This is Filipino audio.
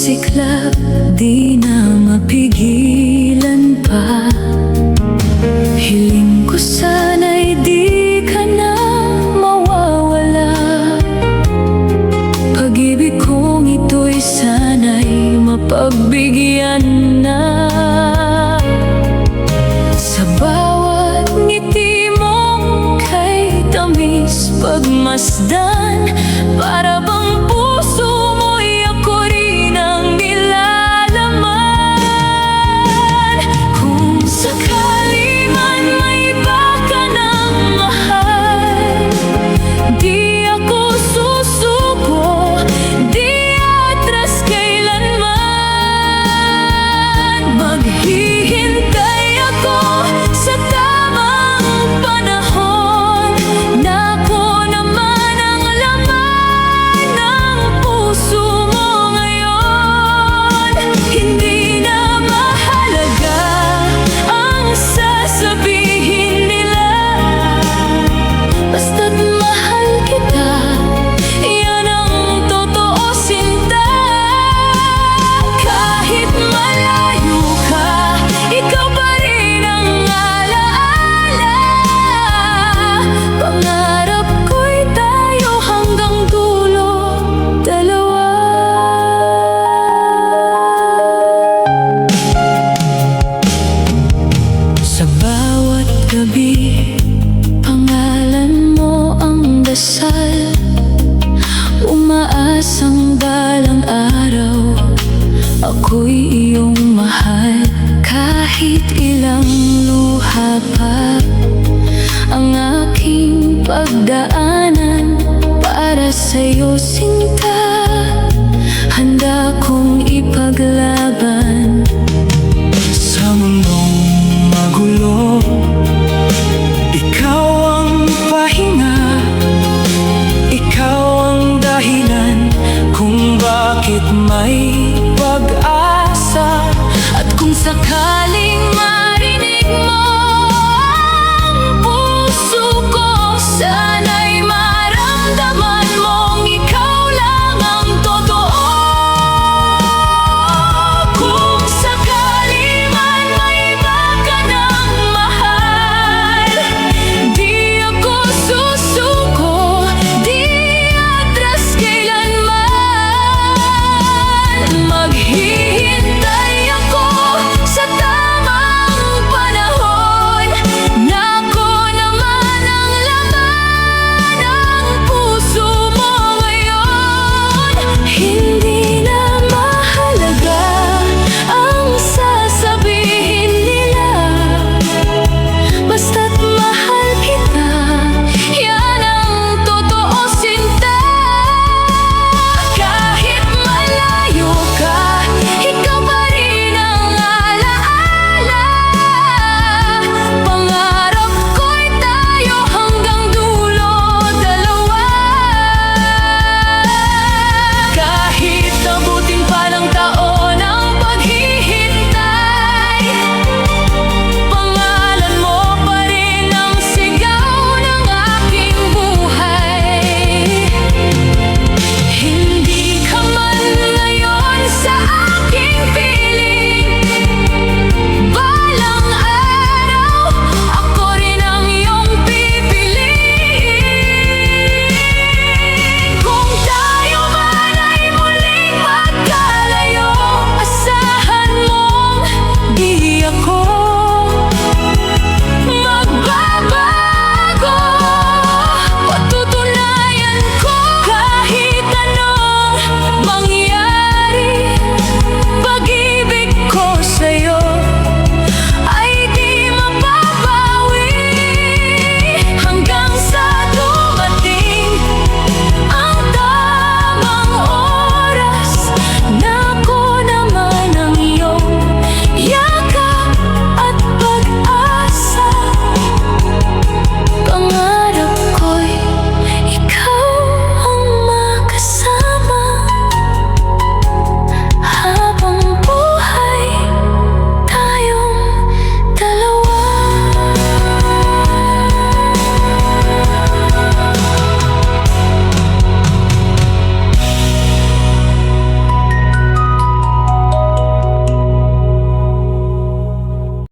siklab, di na mapigilan pa. Hiling ko sana'y di ka na mawawala. Pag-ibig kong ito'y sana'y mapagbigyan na. Sa bawat ngiti mong kay tamis pagmasdan, para bang puso mo'y ako rin ang nilalaman. Kung sakali man may iba ka ng mahal, di ako susuko, di atras kailanman. Maghihintay ako sa tamang panahon, na ako naman ang laman ng puso mo ngayon. Hindi na mahalaga ang sasabihin nila, basta't mahal kita, yan ang totoo, sinta. Kahit malayo ka, ikaw pa rin ang alaala. Pangarap ko'y tayo hanggang dulo, dalawa. Sa bawat gabi, pangalan mo ang dasal. Umaasang balang araw, ako'y iyong mahal. Kahit ilang luha pa ang aking pagdaanan, para sa'yo, sinta, handa kong ipaglaban.